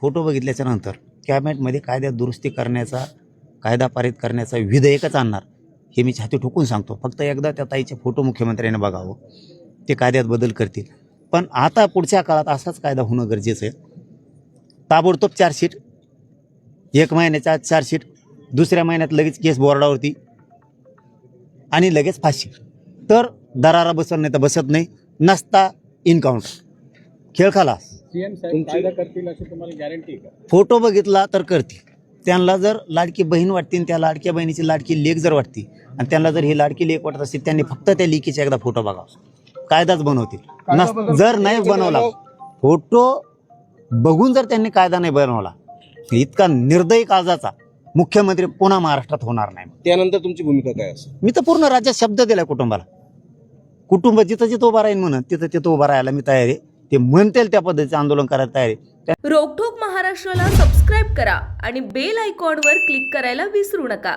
Photo बघितल्याच्या नंतर कॅबिनेटमध्ये कायद्यात दुरुस्ती करण्याचा, कायदा पारित करण्याचा विधेयकच आणणार हे मी छाती ठोकून सांगतो. फक्त एकदा त्या ताईचे फोटो मुख्यमंत्र्यांनी बघावं, ते कायद्यात बदल करतील. पण आता पुढच्या काळात असाच कायदा होणं गरजेचं आहे. ताबडतोब चार्जशीट, 1 महिन्याच्या आत चार्जशीट, दुसऱ्या महिन्यात लगेच केस बोर्डावरती आणि लगेच फाशी. तर दरारा बसत नाही तर बसत नाही, नसता इनकाउंटर. खेळ खालास. सीएम साहेब कायदा करतील अशी तुम्हाला गॅरंटी आहे का? फोटो बघितला तर करतील. त्यांना जर लाडकी बहीण वाटते आणि त्या लाडक्या बहिणीची लाडकी लेक जर वाटते आणि त्यांना जर ही लाडकी लेक वाटत असेल, त्यांनी फक्त त्या लेकीचा एकदा फोटो बघावा, कायदाच बनवतील. जर नाही बनवला, फोटो बघून जर त्यांनी कायदा नाही बनवला, इतका निर्दयी काळजाचा मुख्यमंत्री पुन्हा महाराष्ट्रात होणार नाही. त्यानंतर तुमची भूमिका काय असेल? मी तर पूर्ण राज्यात शब्द दिलाय कुटुंबाला. कुटुंब जिथं जिथं उभा राहील म्हणून तिथं तिथं उभा राहायला मी तयार आहे. ते म्हणतील त्या पद्धतीचं आंदोलन करायला तयार आहे. रोकठोक महाराष्ट्राला सबस्क्राईब करा आणि बेल आयकॉनवर क्लिक करायला विसरू नका.